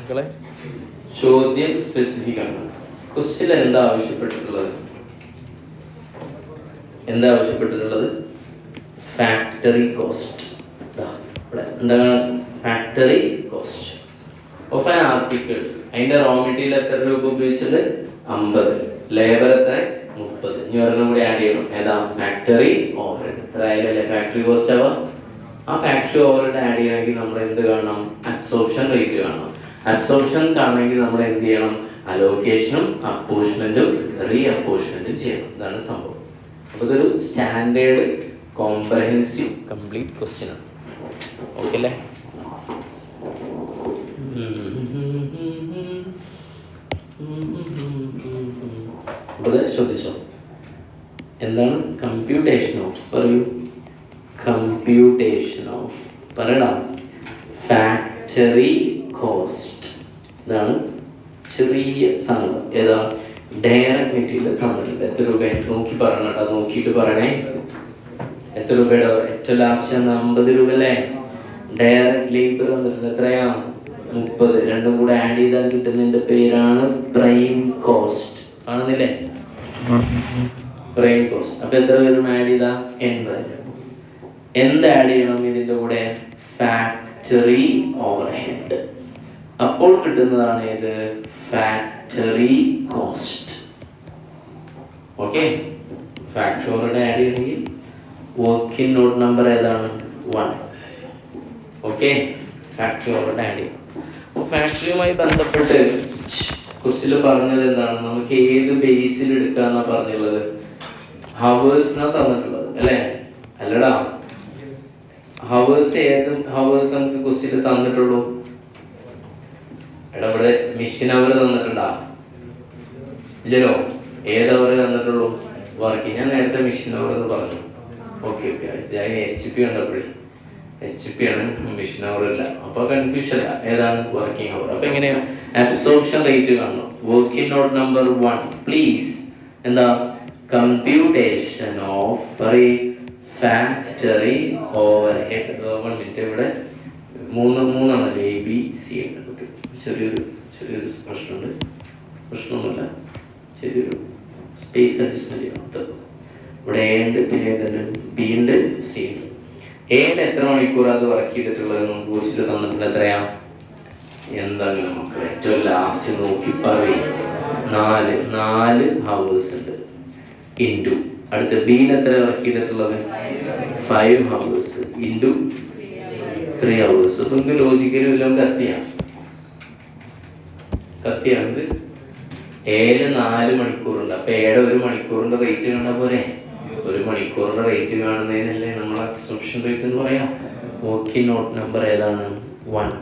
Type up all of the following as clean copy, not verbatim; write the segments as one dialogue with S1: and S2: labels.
S1: മക്കളെ ചോദ്യം സ്പെസിഫിക് ആണ്. ക്വസ്റ്റ്യൻ എന്താ ആവശ്യപ്പെട്ടിട്ടുള്ളത്? Factory cost. എന്താണ് factory cost of an article? അതിന്റെ റോ മെറ്റീരിയൽ എത്ര രൂപ ഉപയോഗിച്ചത്? 50. ലേബർ എത്ര? 30. ഇനി ഒരെണ്ണം കൂടി ആഡ് ചെയ്യണം. ഏതാ? Factory overhead. എത്ര ആയാലല്ലേ ഫാക്ടറി കോസ്റ്റ് ആവുക? ആ ഫാക്ടറി ഓവർഹെഡ് ആഡ് ചെയ്യണമെങ്കിൽ നമ്മൾ എന്ത് കാണണം? അബ്സോർപ്ഷൻ റേറ്റ് കാണണം. അബ്സോർപ്ഷൻ കാണണമെങ്കിൽ നമ്മൾ എന്ത് ചെയ്യണം? അലോക്കേഷനും അപ്പോർഷൻമെന്റും റീ അപ്പോർഷൻമെന്റും ചെയ്യണം. ഇതാണ് സംഭവം. അപ്പോൾ ഇതൊരു സ്റ്റാൻഡേർഡ് കോംപ്രഹെൻസീവ് കംപ്ലീറ്റ് ക്വസ്റ്റ്യൻ ആണ്. ഓക്കെ അല്ലേ? അപ്പോൾ ശ്രദ്ധിച്ചോ. എന്താണ് കമ്പ്യൂട്ടേഷൻ ഓഫ്? പറയൂ. കമ്പ്യൂട്ടേഷൻ ഓഫ് പറയടാ. Factory cost. ഇതാണ് ചെറിയ സാധനം. ഏതാ? ഡയറക്റ്റ് മെറ്റീരിയൽ തന്നിട്ടുണ്ട്. എത്ര രൂപ? നോക്കി പറയണം കേട്ടോ. നോക്കിയിട്ട് പറയണേ. എത്ര രൂപയുടെ? ഏറ്റവും ലാസ്റ്റ് 50 രൂപ അല്ലേ? ഡയറക്റ്റ് ലേബർ വന്നിട്ടുണ്ട്. എത്രയാ? 30. രണ്ടും കൂടെ ആഡ് ചെയ്താൽ കിട്ടുന്നതിന്റെ പേരാണ് പ്രൈം കോസ്റ്റ്. കാണുന്നില്ലേ? Prime cost. അപ്പൊ എത്ര പേരും ആഡ് ചെയ്താ? 80. എന്ത് ആഡ് ചെയ്യണം ഇതിന്റെ കൂടെ? Factory overhead. അപ്പോൾ കിട്ടുന്നതാണ് ഏത്? Factory cost. Okay. Factory overhead add ചെയ്യണമെങ്കിൽ വർക്കിംഗ് നോട്ട് നമ്പർ ഏതാണ്? 1. ഓക്കെ. ഫാക്ടറി ഓവർഹെഡ് ആഡ് ചെയ്യും. ഫാക്ടറിയുമായി ബന്ധപ്പെട്ട് ക്വസ്റ്റ്യൻ പറഞ്ഞത് എന്താണ്? നമുക്ക് ഏത് ബേസിൽ എടുക്കാന്നാ പറഞ്ഞുള്ളത്? ഹവേഴ്സിനാ തന്നിട്ടുള്ളത് അല്ലേ? അല്ലടാ, ഹവേഴ്സ് ഏത് ഹവേഴ്സ് നമുക്ക് ക്വസ്റ്റ്യൻ തന്നിട്ടുള്ളൂ? എടാ, ഇവിടെ മെഷീൻ അവർ തന്നിട്ടുണ്ടാ? ഇല്ലല്ലോ. ഏത് അവർ തന്നിട്ടുള്ളൂ? വർക്കിംഗ്. ഞാൻ നേരത്തെ മെഷീൻ അവർ എന്ന് പറഞ്ഞു. Okay okay. അതിന് HP കണ്ടപ്പോഴേ HP ആണ്, മെഷീൻ അവർ ഇല്ല. അപ്പൊ കൺഫ്യൂഷൻ അല്ല. ഏതാണ്? Working hour. അപ്പൊ എങ്ങനെയാ അബ്സോർപ്ഷൻ റേറ്റ് കാണണം? Working note number 1 please. എന്താ? Computation of factory overhead. 1 minute. ഇവിടെ മൂന്നാണല്ലേ? ABC ഉണ്ട്. ഓക്കെ. ചെറിയൊരു പ്രശ്നമൊന്നുമില്ല. ചെറിയൊരു സ്പേസ് അഡ്ജസ്റ്റ്മെന്റ് ചെയ്യണം. ഇവിടെ A ഉണ്ട്, പിന്നെ ഏതുണ്ട്? B ഉണ്ട്, C ഉണ്ട്. ഏത് എത്ര മണിക്കൂർ അത് വർക്ക് ചെയ്തിട്ടുള്ളത് നമുക്ക് ക്വസ്റ്റ്യൻ തന്നിട്ടുണ്ട്. എത്രയാ? എന്താണ് നമുക്ക് ഏറ്റവും ലാസ്റ്റ് നോക്കി പറയും. 4 ഹവേഴ്സ് ഉണ്ട്. ഇൻറ്റു അടുത്ത ബിയിൽ എത്ര വർക്ക് ചെയ്തിട്ടുള്ളത്? 5 ഹവേഴ്സ് ഇൻറ്റു 3 ഹവേഴ്സ്. അപ്പൊ നിങ്ങൾക്ക് ലോജിക്കലും എല്ലാം കത്തിയാണിത്. 4 മണിക്കൂറുണ്ട്. അപ്പൊ 1 മണിക്കൂറിന്റെ റേറ്റ് കണ്ടാൽ പോരെ? 1 മണിക്കൂറിന്റെ റേറ്റ് കാണുന്നതിനല്ലേ നമ്മൾ അബ്സോർപ്ഷൻ റേറ്റ് എന്ന് പറയാം. വർക്കിംഗ് നോട്ട് നമ്പർ ഏതാണ്? 1.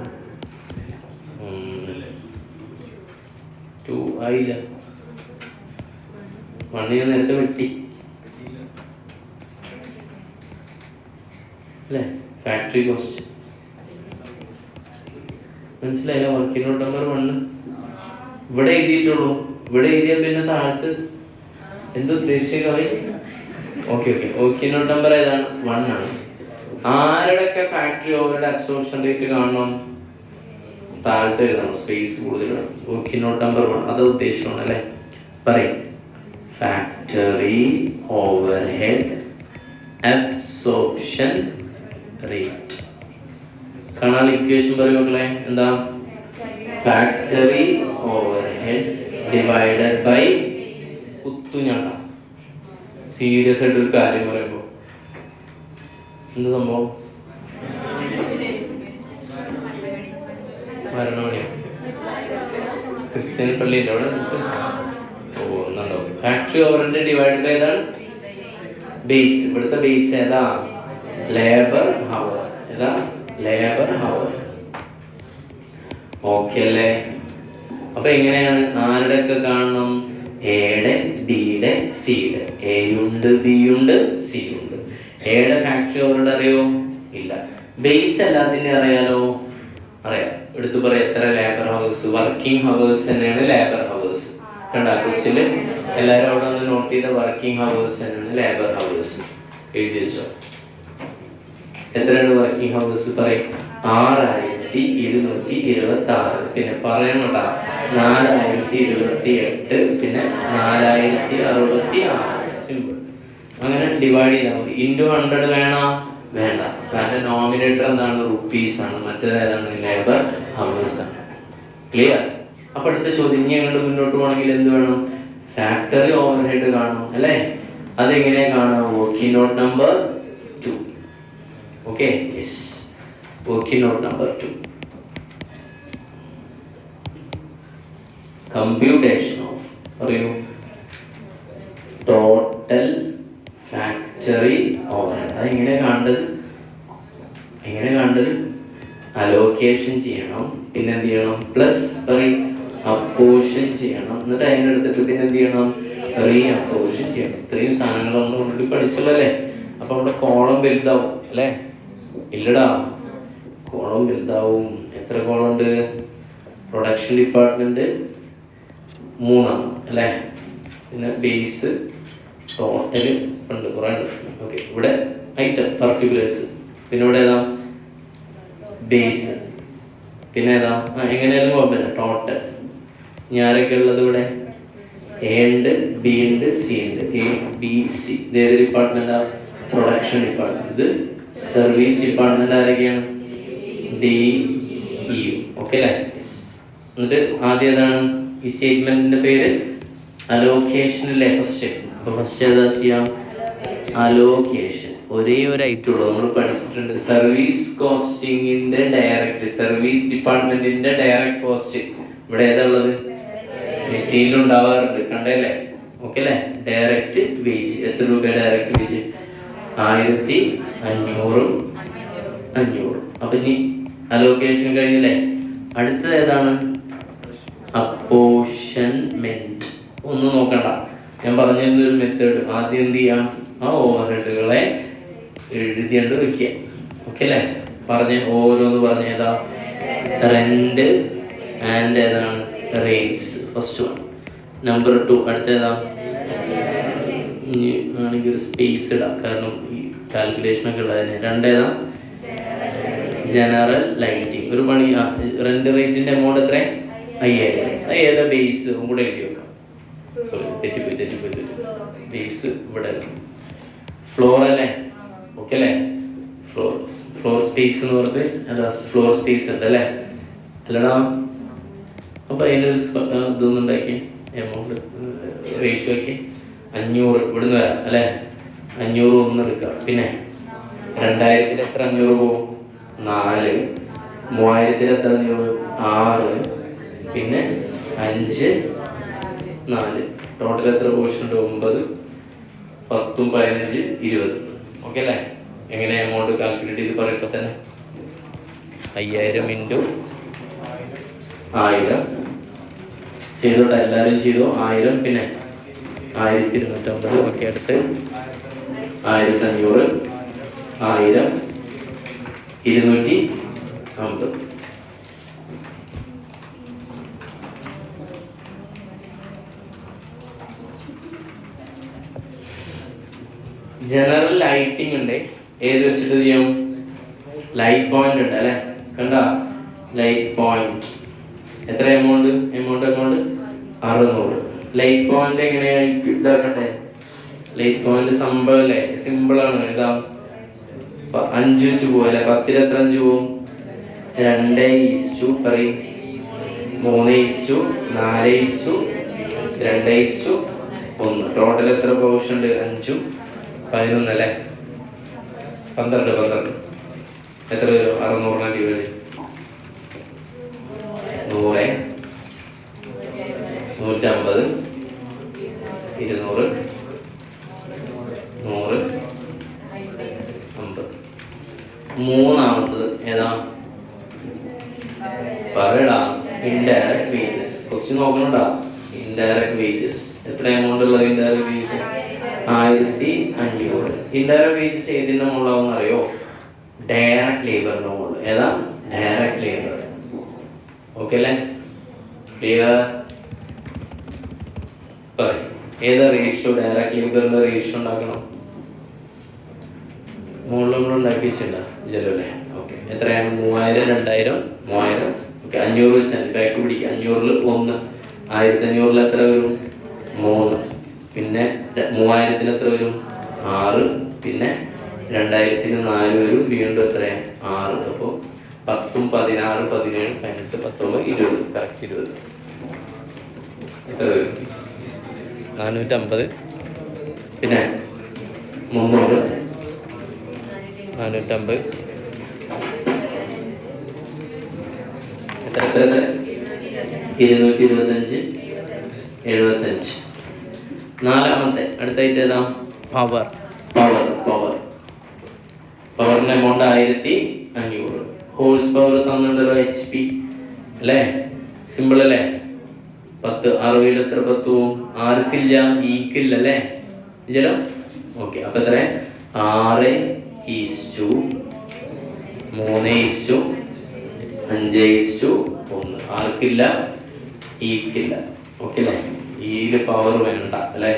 S1: 2 ആയില്ല. 1 ഞാൻ നേരത്തെ വെട്ടി അല്ലേ? ഫാക്ടറി കോസ്റ്റ് മനസ്സിലായില്ല? വർക്കിംഗ് നോട്ട് നമ്പർ 1 ഇവിടെ എഴുതിയിട്ടുള്ളൂ. ഇവിടെ എഴുതിയാൽ പിന്നെ താഴത്ത് എന്തുദ്ദേശിക്കായി? Okay okay. Working note number ഏതാണ്? 1 ആണ്. ആരുടെയൊക്കെ ഫാക്ടറി ഓവറുടെ അബ്സോർപ്ഷൻ റേറ്റ് കാണണം? താഴത്ത് എഴുതണം. സ്പേസ് കൂടുതലാണ്. വർക്കിംഗ് നോട്ട് നമ്പർ 1 അത് ഉദ്ദേശമാണ് അല്ലേ? പറയും. ഫാക്ടറി ഓവർഹെഡ് അബ്സോർപ്ഷൻ റേറ്റ് കാണാൻ ഇക്വേഷൻ പറയും മക്കളെ. എന്താ? ഫാക്ടറി ഓവർഹെഡ് ഡിവൈഡഡ് ബൈ കുത്തുഞ്ഞാണ്ട. സീരിയസ് ആയിട്ടൊരു കാര്യം പറയുമ്പോ എന്ത് സംഭവം? മരണമണിയോ? ക്രിസ്ത്യൻ പള്ളിയിൻ്റെ അവിടെ ഒന്നുണ്ടോ? ഫാക്ടറി ഓവർഹെഡ് ഡിവൈഡഡ് ബൈ ഏതാണ്? ബേസ്. ഇവിടുത്തെ ബേസ് ഏതാ? Labour hour. ഏതാ? Labour hour. ഓക്കെ അല്ലേ? അപ്പൊ എങ്ങനെയാണ്? ആരുടെയൊക്കെ കാണണം? എയുടെ, ബിയുടെ, സിയുടെ. എ ഉണ്ട്, ബി ഉണ്ട്, സി ഉണ്ട്. എയുടെ ഫാക്ടറി ഓവർഹെഡ് അറിയോ? ഇല്ല. ബേസ് എല്ലാത്തിനെ അറിയാലോ? അറിയാം. എടുത്തു പറയാം. എത്ര ലേബർ ഹവേഴ്സ്? വർക്കിംഗ് ഹവേഴ്സ് തന്നെയാണ് ലേബർ ഹവേഴ്സ്. കണ്ടാ ക്വസ്റ്റ്യനില്? എല്ലാവരും അവിടെ ഒന്ന് നോട്ട് ചെയ്ത വർക്കിംഗ് ഹവേഴ്സ് തന്നെയാണ് ലേബർ ഹവേഴ്സ്. എഴുതി വെച്ചോ. എത്രയാണ് വർക്കിംഗ് ഹവേഴ്സ്? പറയും. 6 ആയിരുന്നു. 4226. പിന്നെ പറയണ 4028, പിന്നെ 4066. സിമ്പിൾ. അങ്ങനെ ഡിവൈഡ് ചെയ്താൽ മതി. ഇൻറ്റു 100 വേണോ? വേണ്ട. കാരണം നോമിനേറ്റർ എന്താണ്? റുപ്പീസ് ആണ്. മറ്റേതാണ് ലേബർ ഹവേഴ്സ് ആണ്. ക്ലിയർ? അപ്പൊ അടുത്ത ചോദ്യം, ഇനി അങ്ങോട്ട് മുന്നോട്ട് പോകണമെങ്കിൽ എന്ത് വേണം? ഫാക്ടറി ഓവർ ഹെഡ് കാണും അല്ലേ? അതെങ്ങനെ കാണാം? Working note number 2. Okay, yes, working note number 2. Computation of, പറയൂ, ടോട്ടൽ ഫാക്ടറി ഓവർഹെഡ്. അതെങ്ങനെ കാണേണ്ടത്? അലോക്കേഷൻ ചെയ്യണം, പിന്നെ എന്ത് ചെയ്യണം? പ്ലസ് അപ്പോർഷൻ ചെയ്യണം, എന്നിട്ട് അതിനെടുത്തിട്ട് പിന്നെ എന്ത് ചെയ്യണം? റീ അപ്പോർഷൻ ചെയ്യണം. ഇത്രയും സാധനങ്ങളൊന്നും ഓൾറെഡി പഠിച്ചല്ലേ? അപ്പൊ നമ്മുടെ കോളം വലുതാവും അല്ലേ? ഇല്ലടാ, കോളം വലുതാവും. എത്ര കോളം ഉണ്ട്? പ്രൊഡക്ഷൻ ഡിപ്പാർട്ട്മെന്റ് 3 അല്ലേ? പിന്നെ ബേസ്, ടോട്ടല് ഉണ്ട്, കുറേ ഉണ്ട്. ഓക്കെ, ഇവിടെ ഐറ്റം പർട്ടിക്കുലേഴ്സ്, പിന്നെ ഇവിടെ ഏതാ? ബേസ്, പിന്നെ ഏതാ? എങ്ങനെയാലും കുഴപ്പമില്ല, ടോട്ടൽ. ഞാനൊക്കെ ഉള്ളത് ഇവിടെ എ ഉണ്ട്, ബി ഉണ്ട്, സി ഉണ്ട്. A B C. ഇത് ഏത് ഡിപ്പാർട്ട്മെന്റാ? Production department. ഇത് സർവീസ് ഡിപ്പാർട്ട്മെന്റ് ആരൊക്കെയാണ്? D E. ഓക്കെ അല്ലേ? എന്നിട്ട് ആദ്യം ഏതാണ് ഈ സ്റ്റേറ്റ്മെന്റിന്റെ പേര്? അലോക്കേഷൻ അല്ലേ? ഫസ്റ്റ്. അപ്പൊ ഫസ്റ്റ് ഏതാ ചെയ്യാം? അലോക്കേഷൻ. ഒരേ ഒരു ഐറ്റം ഉള്ളൂ, നമ്മൾ പഠിച്ചിട്ടുണ്ട്. സർവീസ് കോസ്റ്റിംഗിന്റെ ഡയറക്റ്റ്, സർവീസ് ഡിപ്പാർട്ട്മെന്റിന്റെ ഡയറക്റ്റ് കോസ്റ്റ് ഇവിടെ ഏതാ ഉള്ളത്? മെറ്റീരിയൽ ഉണ്ടാവാറുണ്ട്, കണ്ടല്ലേ? ഓക്കെ അല്ലേ? Direct wage. എത്ര രൂപ ഡയറക്റ്റ് വേജ്? 1500. അപ്പൊ ഇനി അലോക്കേഷൻ കഴിഞ്ഞില്ലേ? അടുത്തത് ഏതാണ്? അപ്പോർഷൻമെന്റ്. ഒന്നും നോക്കണ്ട, ഞാൻ പറഞ്ഞിരുന്നൊരു മെത്തേഡ്. ആദ്യം എന്ത് ചെയ്യാം? ആ ഓവർഹെഡുകളെ എഴുതിയാണ്ട് വെക്കുക. ഓക്കെ അല്ലേ? ഓരോന്ന് പറഞ്ഞ ഏതാ? റെന്റ് ആൻഡ് ഏതാണ്? റേറ്റ്സ്. First one. നമ്പർ 2 അടുത്തേതാ? ഇനി ആണെങ്കിൽ ഒരു സ്പേസ് ഇടാം, കാരണം ഈ കാൽക്കുലേഷനൊക്കെ ഉള്ളതിന്. രണ്ടേതാ? General lighting. ഒരു പണി, റെന്റ് റേറ്റിന്റെ എമൗണ്ട് എത്ര? 5000. അത് ഏതാ? ബേസ് കൂടെ എഴുതി വെക്കാം. സോറി, തെറ്റിപ്പോയി. ബേസ് ഇവിടെ. ഫ്ലോർ അല്ലേ? ഓക്കെ അല്ലേ? ഫ്ലോർ സ്പേസ് എന്ന് പറഞ്ഞിട്ട് അതാ ഫ്ലോർ സ്പേസ് ഉണ്ട് അല്ലേ? അല്ലടാ? അപ്പൊ അതിനൊരു ഇതൊന്നും ഉണ്ടാക്കി, എമൗണ്ട് റേഷ്യോ ഒക്കെ 500 ഇവിടുന്ന് വരാം അല്ലേ? 500 ഒന്ന് എടുക്കാം. പിന്നെ 2000 എത്ര 500 പോകും? 4. 3000 എത്ര 500? 6. പിന്നെ 5, 4. ടോട്ടൽ എത്ര പോർഷൻ ഉണ്ട്? 9. 10, 15, 20. ഓക്കെ അല്ലേ? എങ്ങനെ എമൗണ്ട് കാൽക്കുലേറ്റ് ചെയ്ത് പറയുമ്പോൾ തന്നെ 5000 ഇൻറ്റു 1000 ചെയ്തോട്ടെ. എല്ലാവരും ചെയ്തോ. 1000, പിന്നെ 1250. ഓക്കെ, അടുത്ത് 1500, 1000, 250. ജനറൽ ലൈറ്റിംഗ് ഉണ്ട്. ഏത് വെച്ചിട്ട് ചെയ്യാം? ലൈറ്റ് പോയിന്റ് ഉണ്ട് അല്ലെ? കണ്ട ലൈറ്റ് പോയിന്റ് എത്ര എമൗണ്ട്? 600. ലൈറ്റ് പോയിന്റ് എങ്ങനെയാണ് ഇതാക്കട്ടെ? ലൈറ്റ് പോയിന്റ് സംഭവം അല്ലേ? സിമ്പിൾ ആണ്. ഇതാ 5 വെച്ച് പോവും അല്ലെ? 10 എത്ര 5 പോവും? 2:3, 4:2:1. ടോട്ടൽ എത്ര പോർഷൻ ഉണ്ട്? 5, 11 അല്ലേ? 12. എത്ര വരും? 600 ഡിവൈഡ് 100, 150, 200, 100, 50. മൂന്നാമത്തത് ഏതാ? പറയടാ. Indirect wages. ക്വസ്റ്റ്യൻ നോക്കണോടാ. ഇൻഡയറക്ട് വേജസ് എത്ര എമൗണ്ട് ഉള്ളത്? Indirect wages 1500. ഇൻഡയറക്ട് വേജസ് ഏതിന്റെ മുകളിലാവുന്ന അറിയോ? ഡയറക്ട് ലേബറിന്റെ മുകളിൽ. ഏതാ? Direct labour. ഓക്കെ അല്ലേ? ക്ലിയർ? പറയും ഏതാ റേഷ്യോ? ഡയറക്ട് ലേബറിന്റെ റേഷ്യോ ഉണ്ടാക്കണം. മുകളിൽ നമ്മൾ ഉണ്ടാക്കി വെച്ചിട്ടുണ്ടോ? ഇല്ലല്ലോ അല്ലേ? ഓക്കെ. എത്രയാണ്? 3000, 2000, 3000. ഓക്കെ, 500 വെച്ചാൽ ബാക്ക് പിടിക്കുക. 500-ൽ 1, 1500-ൽ എത്ര വരും? 3. പിന്നെ 3000-ന് എത്ര വരും? 6. പിന്നെ 2000-ന് 4 വരും. വീണ്ടും എത്ര? 6. അപ്പോൾ 10, 16, 17, 18, 19, 20. കറക്റ്റ് 20. എത്ര വരും? 450. പിന്നെ 300, 450. എത്ര 225, 75. നാലാമത്തെ അടുത്തായിട്ട് ഏതാ? പവറിന്റെ എമൗണ്ട് 1500. ഹോഴ്സ് പവർ തന്നിട്ടുണ്ടല്ലോ, HP അല്ലേ? സിമ്പിൾ അല്ലേ? 10. 60-ൽ എത്ര 10 പോവും? ആർക്കില്ല? ഈക്കില്ല അല്ലേ? ഇല്ലല്ലോ. ഓക്കെ, അപ്പൊ എത്ര? 6:3:5:1. ആർക്കില്ല? ഈക്കില്ല. ഓക്കെ അല്ലേ? ഈല് പവർ വേണ്ട അല്ലേ?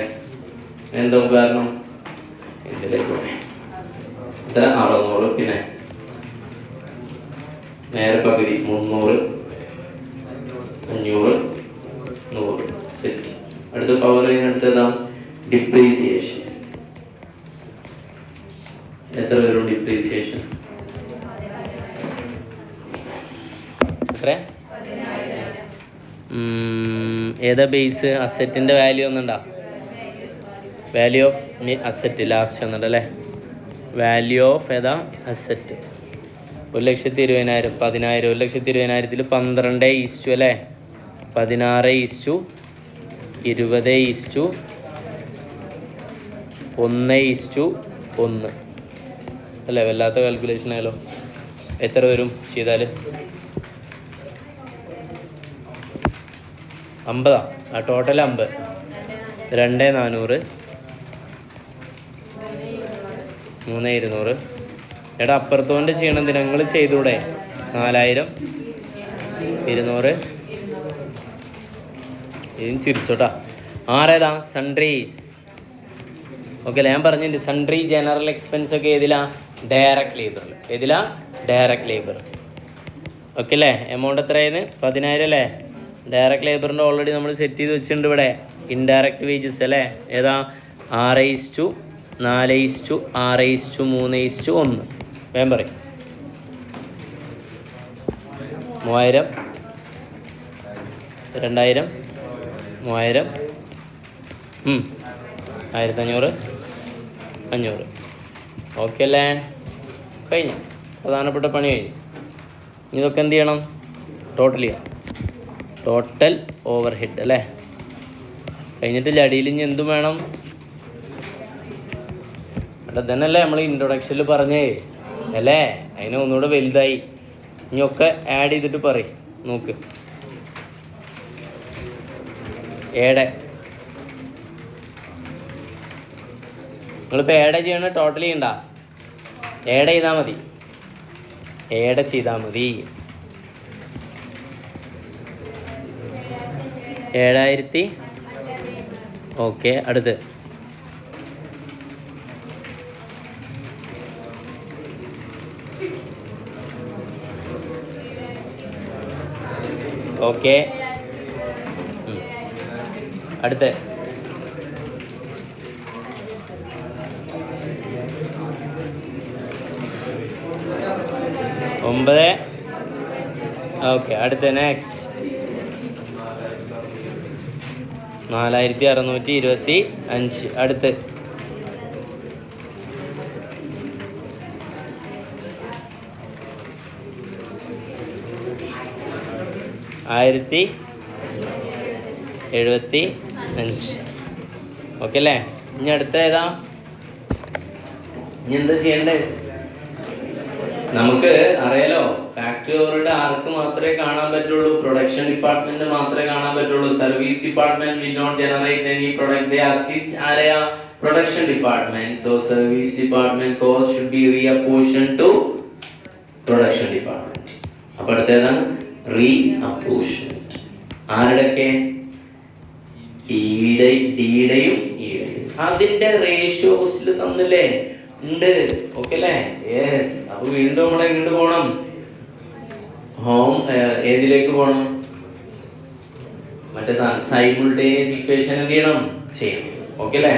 S1: എന്തോ കാരണം ഇതിലേക്ക് എത്ര? 600. പിന്നെ നേരെ പകുതി 300, 500, 100. സെറ്റ്. അടുത്ത പവർ അടുത്തതാ ഡിപ്രീസിയേഷൻ. എത്ര വരും ഡിപ്രീസിയേഷൻ? എത്ര? ഏതാ ബേസ്? അസറ്റിന്റെ വാല്യൂ ഒന്നുണ്ടോ? വാല്യൂ ഓഫ് അസറ്റ് ലാസ്റ്റ് വന്നിട്ടല്ലേ? വാല്യൂ ഓഫ് ഏതാ? അസറ്റ്. 1,20,000. 10,000. 1,20,000-ൽ 12:1 അല്ലേ? 16:20:1 അല്ലേ? വല്ലാത്ത കാൽക്കുലേഷൻ ആയാലോ. എത്ര വരും ചെയ്താൽ? 50. ആ ടോട്ടൽ 50. 2,400, 3,200. എടാ അപ്പുറത്തോണ്ട് ചെയ്യണം. നിങ്ങൾ ചെയ്തൂടെ? 4,000, 200. ഇതും ചിരിച്ചോട്ടാ. ആരേതാ? സൺട്രീസ്. ഓക്കെ അല്ലേ? ഞാൻ പറഞ്ഞിട്ടുണ്ട് സൺട്രി ജനറൽ എക്സ്പെൻസ് ഒക്കെ ഏതിലാ? ഡയറക്റ്റ് ലേബറിൽ. ഏതിലാ? Direct labour. ഓക്കെ അല്ലേ? എമൗണ്ട് എത്രയായിരുന്നു? 10,000 അല്ലേ? ഡയറക്റ്റ് ലേബറിൻ്റെ ഓൾറെഡി നമ്മൾ സെറ്റ് ചെയ്ത് വെച്ചിട്ടുണ്ട് ഇവിടെ. ഇൻഡയറക്റ്റ് വേജസ് അല്ലേ? ഏതാ? 6:4:6:3:1. വേഗം പറയും. 3,000, 2,000, 3,000, 1,500, 500. ഓക്കെ അല്ലേ? കഴിഞ്ഞു. പ്രധാനപ്പെട്ട പണി കഴിഞ്ഞു. ഇതൊക്കെ എന്ത് ചെയ്യണം? ടോട്ടൽ ചെയ്യാം. ടോട്ടൽ ഓവർ ഹെഡ് അല്ലേ? കഴിഞ്ഞിട്ടില്ല. അടിയിൽ ഇനി എന്തും വേണം? തന്നെയല്ലേ നമ്മൾ ഇൻട്രൊഡക്ഷനിൽ പറഞ്ഞേ അല്ലേ? അതിനെ ഒന്നുകൂടെ വലുതായി. ഇനിയൊക്കെ ആഡ് ചെയ്തിട്ട് പറയും. നോക്ക്. നിങ്ങളിപ്പോൾ ഏഡ് ചെയ്യണ ടോട്ടൽ ചെയ്യണ്ട. ഏഡ് ചെയ്താൽ മതി. 7,000. ഓക്കെ, അടുത്ത് ഓക്കെ. അടുത്ത് 9. ഓക്കെ, അടുത്ത് നെക്സ്റ്റ് 4,625. അടുത്ത് 1,075. ഓക്കെ അല്ലേ? ഇനി അടുത്ത ഏതാ? ഇനി എന്താ ചെയ്യണ്ടേ? നമുക്ക് അറിയാലോ, ഫാക്ടറി ഓവറുടെ ആർക്ക് മാത്രമേ കാണാൻ പറ്റുള്ളൂ? പ്രൊഡക്ഷൻ ഡിപ്പാർട്ട്മെന്റ് മാത്രമേ കാണാൻ പറ്റുള്ളൂ. Service department will not generate any product. They assist ആരെയാ? Production department. So service department cost should be reapportion to production department. അപ്പോൾ അടുത്തേതാണ് റീഅപ്പോർഷൻമെന്റ്. ആരുടെയൊക്കെ? ഡിയുടെയും ഇയുടെയും. അതിന്റെ റേഷ്യോസിൽ തന്നില്ലേ? ഉണ്ട്. ഓക്കെ അല്ലേ? യെസ്. അപ്പൊ വീണ്ടും നമ്മൾ എങ്ങോട്ട് പോകണം? ഹോം ഏതിലേക്ക് പോകണം? മറ്റേ സൈമിൾട്ടേനിയസ് ഇക്വേഷൻ എന്ത് ചെയ്യണം? ചെയ്യണം. ഓക്കെ അല്ലേ?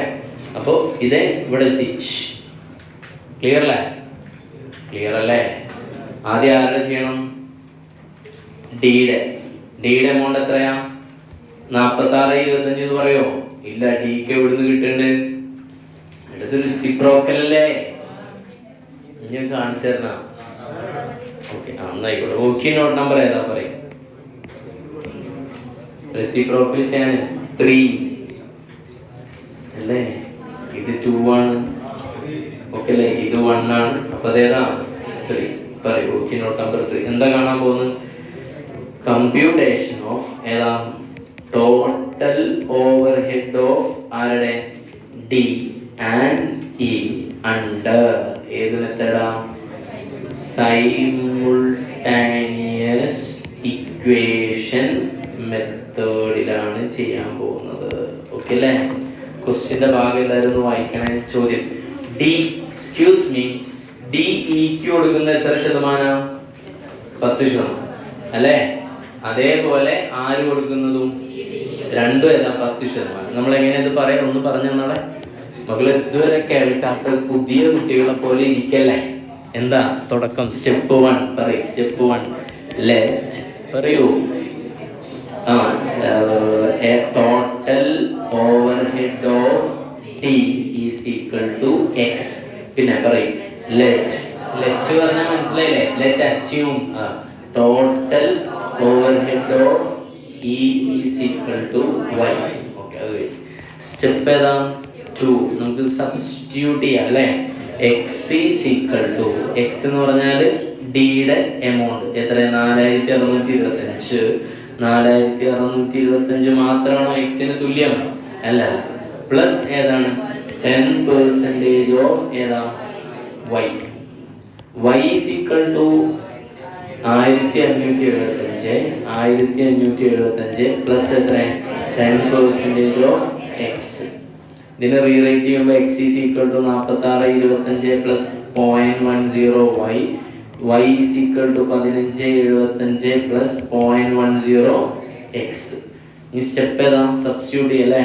S1: അപ്പോൾ ഇത് ഇവിടെ എത്തി. ക്ലിയർ അല്ലേ? ക്ലിയർ അല്ലേ? ആദ്യം ആരുടെ ചെയ്യണം? ഡിയുടെ എമൗണ്ട് എത്രയാ? 46.25 എന്ന് പറയോ? ഇല്ല. ഡിക്ക് എവിടുന്ന് കിട്ടുന്നുണ്ട്? അടുത്ത് റെസിപ്രോക്കൽ അല്ലേ? ഇനി കാണിച്ചു തരണ. ഓക്കെ, എന്നായിക്കോട്ടെ. ഓക്കെ, നോട്ട് നമ്പർ ഏതാ പറയും? റെസിപ്രോക്കൽ ചെയ്യാൻ 3 അല്ലേ? ഇത് 2 ആണ്. ഓക്കെ അല്ലേ? ഇത് 1 ആണ്. അപ്പൊ അതേതാ? 3 പറയൂ. ഓക്കെ, നോട്ട് നമ്പർ 3 എന്താ കാണാൻ പോകുന്നത്? കമ്പ്യൂട്ടേഷൻ ഓഫ് ഏതാ? ടോട്ടൽ ഓവർഹെഡ് ഓഫ് ആരുടെ? ഡി ആൻഡ് ഇ അണ്ടർ ഏത് മെത്തേഡാ? സൈമുൾട്ടാനിയസ് ഇക്വേഷൻ മെത്തേഡിലാണ് ചെയ്യാൻ പോകുന്നത്. ഓക്കെ അല്ലേ? ക്വസ്റ്റ്യന്റെ ഭാഗം എല്ലാവരും ഒന്ന് വായിക്കണേ. ചോദ്യം ഡി ഇക്ക് കൊടുക്കുന്ന എത്ര ശതമാനം? 10% അല്ലേ? അതേപോലെ ആര് കൊടുക്കുന്നതും രണ്ടും ഏതാ? 10%. നമ്മൾ എങ്ങനെ ഇത് പറയാം? ഒന്ന് പറഞ്ഞു തന്നാളെ മകള്. ഇതുവരെ കേൾക്കാത്ത പുതിയ കുട്ടികളെ പോലെ ഇരിക്കല്ലേ? എന്താ തുടക്കം? സ്റ്റെപ്പ് 1 പറയൂ. സ്റ്റെപ്പ് 1 ലെറ്റ് പറയൂ. Total overhead of T is equal to X. പിന്നെ പറയും ലെറ്റ് പറഞ്ഞാൽ മനസ്സിലായില്ലേ? Let assume total overhead of E is equal to Y. Okay, അത് കഴിഞ്ഞു. സ്റ്റെപ്പ് ഏതാ? 2. നമുക്ക് സബ്സ്റ്റിറ്റ്യൂട്ട് ചെയ്യാം അല്ലേ? X is equal to X എന്ന് പറഞ്ഞാൽ ഡിയുടെ എമൗണ്ട് എത്ര? 4625. 4625 മാത്രമാണോ എക്സിന് തുല്യം? അല്ല. പ്ലസ് ഏതാണ്? 10% ഓഫ് ഏതാ? Y. Y is equal to 1575 plus എത്ര? 10% ഓഫ് എക്സ്. ഇതിനെ റീറൈറ്റ് ചെയ്യുമ്പോൾ X is equal to 4625 plus 0.10 Y. Y is equal to 1575 plus 0.10 X. ഈ സ്റ്റെപ്പ് ഏതാ? സബ്സ്റ്റിറ്റ്യൂട്ട് ചെയ്യല്ലേ?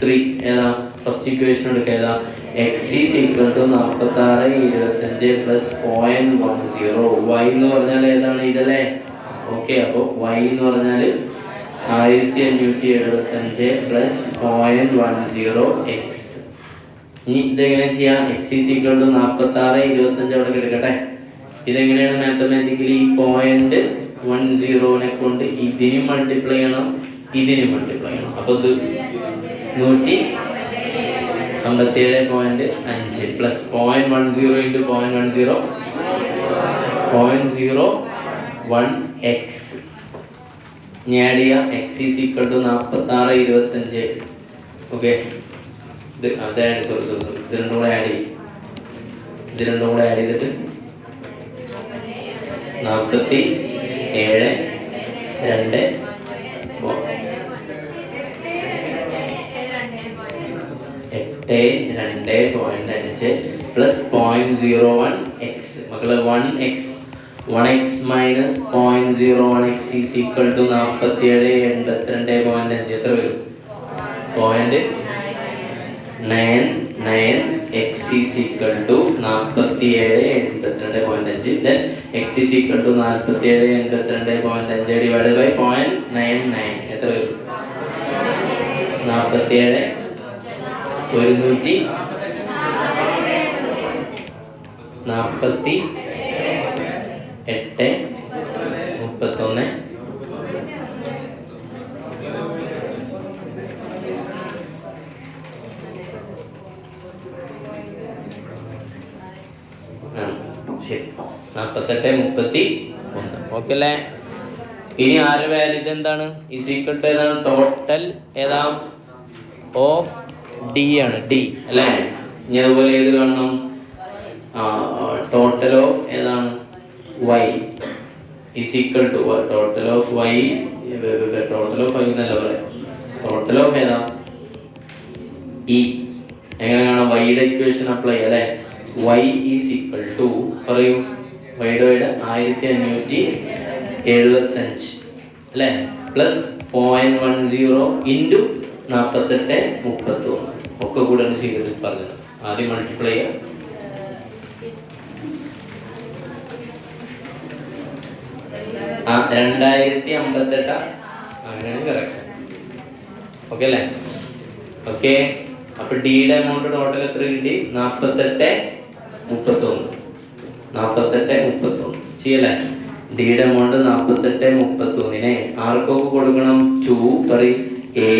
S1: 3 ഏതാ? ഫസ്റ്റ് ഇക്വേഷൻ എടുക്കുക. ഏതാ? X is equal to 4625 plus 0.10 Y എന്ന് പറഞ്ഞാൽ ഏതാണ്? ഇതല്ലേ? ഓക്കെ, അപ്പോൾ വൈ എന്ന് പറഞ്ഞാൽ 1575 പ്ലസ് 0.10 എക്സ്. ഇനി ഇതെങ്ങനെ ചെയ്യാം? എക്സ് ഈസ് ഈക്വൽ ടു 4625 അവിടെ കിടക്കട്ടെ. ഇതെങ്ങനെയാണ് മാത്തമാറ്റിക്കലി? 0.10 കൊണ്ട് ഇതിനും മൾട്ടിപ്ലൈ ചെയ്യണം, ഇതിനും മൾട്ടിപ്ലൈ ചെയ്യണം. അപ്പോൾ ഇത് 157.5 പ്ലസ് 0.10 ഇൻറ്റു 0.01 എക്സ്. ഇനി ആഡ് ചെയ്യാം. X is equal to 4625. Okay, അതാണ് സോറി ഇത് രണ്ടും കൂടെ ആഡ് ചെയ്യും. ഇത് രണ്ടും കൂടെ ആഡ് ചെയ്തിട്ട് 47 2 8 2.5 പ്ലസ് 0.01 എക്സ്. മക്കള് 1x minus 0.01 X is equal to 47 82.5 എത്ര വരും? 0.99 X is equal to 47 82.5. Then X is equal to 47 82.5 divided by 0.99 എത്ര വരും? 47 148 31. ശരി, 48 31. ഓക്കെ അല്ലേ? ഇനി ആരുടെ വാല്യൂ എന്താണ്? ഈസ് ഈക്വൽ ടു ഏതാണ്? ടോട്ടൽ ഏതാ? ഓഫ് ഡി ആണ്. ഡി അല്ലേ? ഇനി അതുപോലെ ഏത് കാണണം? ടോട്ടൽ ഓഫ് ഏതാണ്? Y is equal to total of Y. Total of Y എന്നല്ല പറയാം. ടോട്ടൽ ഓഫ് ഏതാ? ഇ. എങ്ങനെ കാണാം? വൈയുടെ ഇക്വേഷൻ അപ്ലൈ അല്ലേ? y ഈസ് ഈക്വൽ ടു പറയൂ. വൈയുടെ 1575 75 അല്ലേ, പ്ലസ് 0.10 ഇൻറ്റു 48 31 ഒക്കെ കൂടെ ചെയ്ത് പറഞ്ഞത്. ആദ്യം മൾട്ടിപ്ലൈ ചെയ്യാം. ആ 2058 അങ്ങനെയാണ് കറക്റ്റ്. ഓക്കെ അല്ലേ? ഓക്കെ. അപ്പൊ ഡിയുടെ എമൗണ്ട് ടോട്ടൽ എത്ര കിട്ടി? 48 31 ചെയ്യല്ലേ. ഡിയുടെ എമൗണ്ട് 48 31 ആർക്കൊക്കെ കൊടുക്കണം? 2 പറയും എ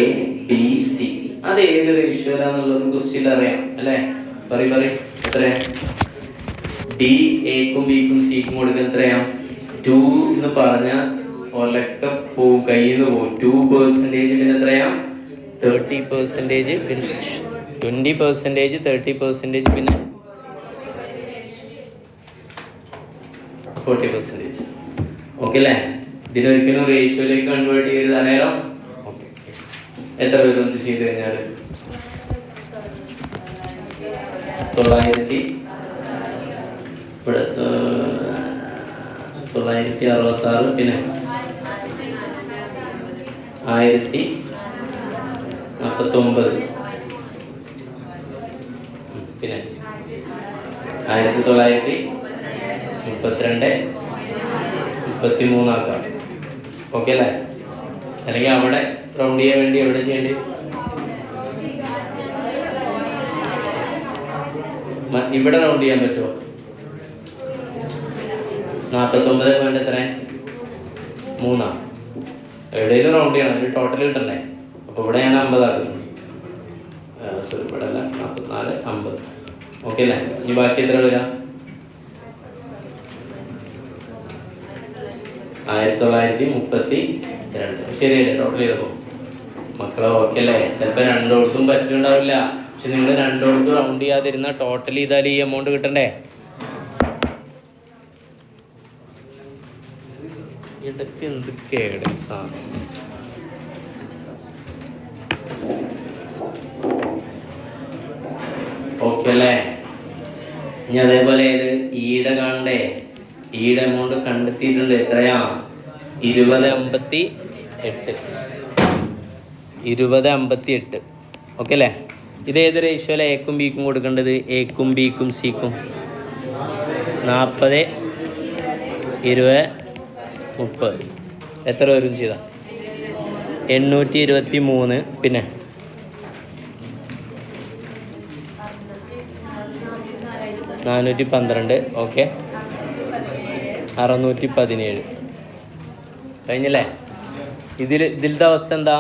S1: ബി സി. അത് ഏത് റേഷ്യോയിലാന്നുള്ളത് ക്വസ്റ്റ്യൻ അറിയാം അല്ലേ? പറയും എത്ര? ഡി എക്കും ബിക്കും സിക്കും കൊടുക്കാൻ എത്രയാ? 2 എന്ന് പറഞ്ഞാൽ ഒലക്കെ പോവും, കയ്യിൽ നിന്ന് പോകും. 2% പിന്നെ എത്രയാ? 30%, പിന്നെ 20%, 30%, പിന്നെ 40%. ഓക്കെ അല്ലേ? ഇതിനൊരിക്കലും റേഷ്യോയിലേക്ക് കൺവേർട്ട് ചെയ്ത് അറിയാലോ. ഓക്കെ. എത്ര പേര് എന്ത് ചെയ്ത് കഴിഞ്ഞാൽ 966, പിന്നെ 1049, പിന്നെ 1932, 33 ആക്കാം. ഓക്കെ അല്ലേ? അല്ലെങ്കിൽ അവിടെ റൗണ്ട് ചെയ്യാൻ വേണ്ടി എവിടെ ചെയ്യേണ്ടി? ഇവിടെ റൗണ്ട് ചെയ്യാൻ പറ്റുമോ? 49 എത്ര? 3. എവിടെയെങ്കിലും റൗണ്ട് ചെയ്യണം, ഒരു ടോട്ടൽ കിട്ടണ്ടേ. അപ്പോൾ ഇവിടെ ഞാൻ 50 ആക്കുന്നു. സോറി, ഇവിടെ അല്ല, 44 50. ഓക്കെ അല്ലേ? ഇനി ബാക്കി എത്ര വരാം? 1932. ശരിയല്ലേ? ടോട്ടൽ ചെയ്തപ്പോൾ മക്കളെ ഓക്കെ അല്ലേ? ചിലപ്പോൾ രണ്ടോടത്തും പറ്റുണ്ടാവില്ല. പക്ഷെ നിങ്ങൾ രണ്ടോടത്തും റൗണ്ട് ചെയ്യാതിരുന്ന ടോട്ടൽ ചെയ്താൽ ഈ എമൗണ്ട് കിട്ടണ്ടേ? ഇതൊക്കെ എന്ത് കേട് സാധനം. ഓക്കെ അല്ലേ? ഇനി അതേപോലെ ഏത് ഈടെ കാണണ്ടേ? ഈടെ എമൗണ്ട് കണ്ടെത്തിയിട്ടുണ്ട്. എത്രയാ? 2058. ഓക്കെ അല്ലേ? ഇത് ഏത് റേഷ്യോയിലെ എക്കും ബിക്കും കൊടുക്കേണ്ടത്? എക്കും ബിക്കും സിക്കും 40 20 30. എത്ര വരും ചെയ്താൽ? 823, പിന്നെ 412. ഓക്കെ, 617. കഴിഞ്ഞല്ലേ? ഇതിലത്തെ അവസ്ഥ എന്താ?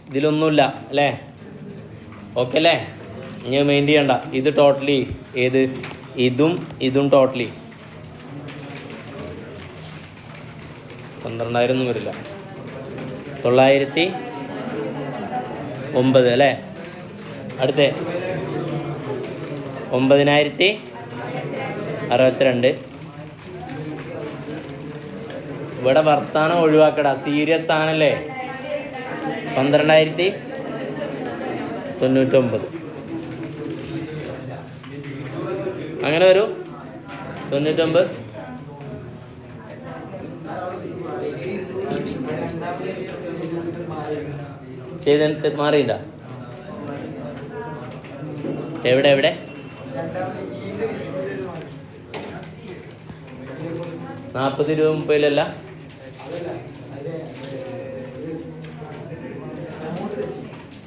S1: ഇതിലൊന്നുമില്ല അല്ലേ? ഓക്കെ അല്ലേ? ഇനി മെയിൻ ചെയ്യണ്ട. ഇത് ടോട്ടലി ഏത്? ഇതും ടോട്ടലി 12,000 ഒന്നും വരില്ല. 909 അല്ലേ? അടുത്ത 9062. ഇവിടെ വർത്താനം ഒഴിവാക്കടാ, സീരിയസ് ആണല്ലേ. 12,099 അങ്ങനെ വരും. 99 ചെയ്ത് മാറിയില്ല. എവിടെ 40 രൂപ 30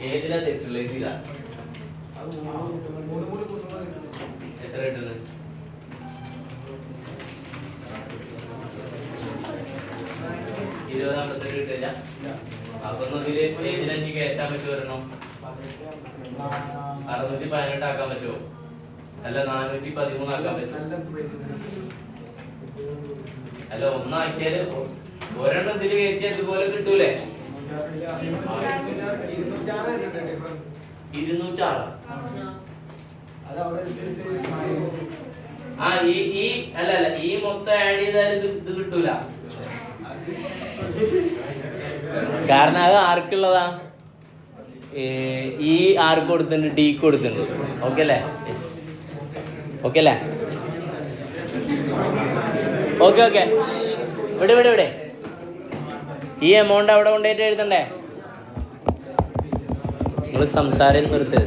S1: ഏതിലാ തെറ്റുള്ള? ഇതിലാ എത്ര കിട്ടുന്നത്? 20 കിട്ടില്ല. അപ്പൊ ഇതിലേക്ക് കയറ്റാൻ പറ്റുമോ? 618 ആക്കാൻ പറ്റുമോ? അല്ല 413 ആക്കാൻ പറ്റുമോ? അല്ല, ഒന്നാക്കിയാല് ഒരെണ്ണം ഇതിൽ കയറ്റിയാൽ ഇതുപോലെ കിട്ടൂലേ? 206. ആ ഈ അല്ല ഈ മൊത്തം ആഡ് ചെയ്താൽ ഇത് കിട്ടൂല. കാരണം അത് ആർക്കുള്ളതാ? ഈ ആർക്ക് കൊടുത്തിട്ടുണ്ട്? ഡി കൊടുത്തിട്ടുണ്ട്. ഓക്കെ അല്ലേ? ഓക്കെ അല്ലേ? ഓക്കെ ഇവിടെ ഈ എമൗണ്ട് അവിടെ കൊണ്ടുപോയിട്ട് എഴുതണ്ടേ? നിങ്ങൾ സംസാരം നിർത്ത്.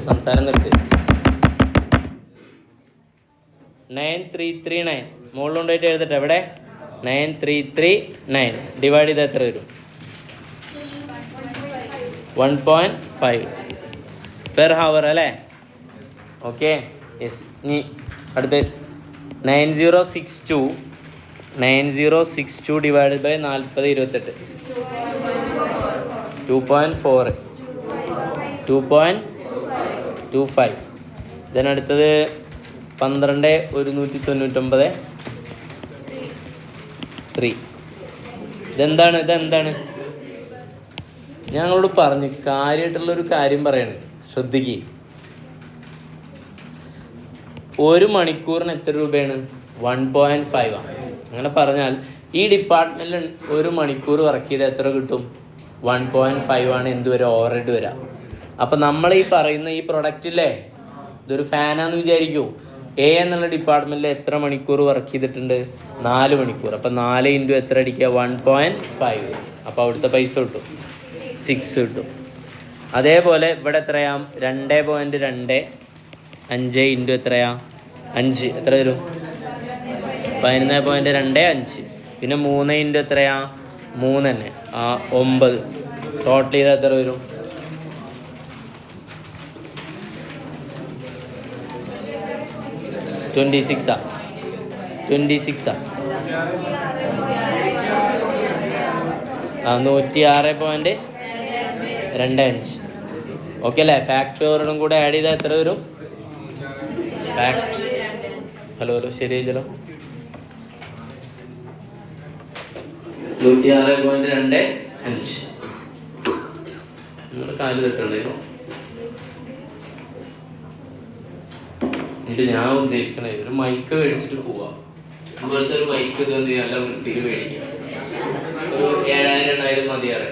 S1: 9339 മുകളിൽ കൊണ്ടുപോയിട്ട് എഴുതട്ടെ. എവിടെ? 9339 ഡിവൈഡ് ചെയ്ത് എത്ര വരും? 1.5 പെർ ഹവർ അല്ലേ? Okay, yes. ഇനി അടുത്ത് 9062 ഡിവൈഡ് ബൈ 40/28 2.25. ഇതിനടുത്തത് 12,199 3. ഇതെന്താണ്? ഞങ്ങളോട് പറഞ്ഞു കാര്യമായിട്ടുള്ളൊരു കാര്യം പറയാണ്, ശ്രദ്ധിക്കുക. 1 മണിക്കൂറിന് എത്ര രൂപയാണ്? 1.5 ആണ്. അങ്ങനെ പറഞ്ഞാൽ ഈ ഡിപ്പാർട്ട്മെൻറ്റിൽ 1 മണിക്കൂർ വർക്ക് ചെയ്ത് എത്ര കിട്ടും? 1.5 ആണ് എന്ത് വരെ ഓവർ ഹെഡ് വരാം. അപ്പം നമ്മൾ ഈ പറയുന്ന ഈ പ്രൊഡക്റ്റില്ലേ, ഇതൊരു ഫാനാന്ന് വിചാരിക്കൂ. എ എന്നുള്ള ഡിപ്പാർട്ട്മെൻറ്റിൽ എത്ര മണിക്കൂർ വർക്ക് ചെയ്തിട്ടുണ്ട്? 4 മണിക്കൂർ. അപ്പം 4 ഇൻറ്റു എത്ര അടിക്കുക? 1.5. അപ്പോൾ അവിടുത്തെ പൈസ കിട്ടും 6 കിട്ടും. അതേപോലെ ഇവിടെ എത്രയാ? 2.25 ഇൻറ്റു എത്രയാ? 5. എത്ര വരും? 11.25. പിന്നെ 3 ഇൻറ്റു എത്രയാ? 3 തന്നെ. 9. ടോട്ടൽ ചെയ്താൽ എത്ര വരും? 26. 106.25. ഓക്കെ അല്ലേ? ഫാക്ടറിയോടും കൂടെ ആഡ് ചെയ്താൽ എത്ര വരും? ഹലോ ശരിയല്ലോ. 106.25. നിങ്ങൾ കാല് തട്ടുണ്ടായിരുന്നു. എന്നിട്ട് ഞാൻ ഉദ്ദേശിക്കണേ ഒരു മൈക്ക് മേടിച്ചിട്ട് പോവാം. അതുപോലത്തെ ഒരു മൈക്ക് ഇതെന്ത് ചെയ്യാൻ നല്ല വൃത്തിയിൽ മേടിക്കാം. ഒരു 7,000-8,000 മതിയാറെ.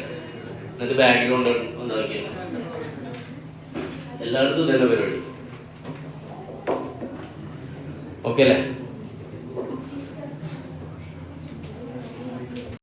S1: എന്നിട്ട് ബാക്ക്ഗ്രൗണ്ട് ഉണ്ടാക്കിയാണ്. എല്ലായിടത്തും ഇതന്നെ പരിപാടി. ഓക്കെ അല്ലേ?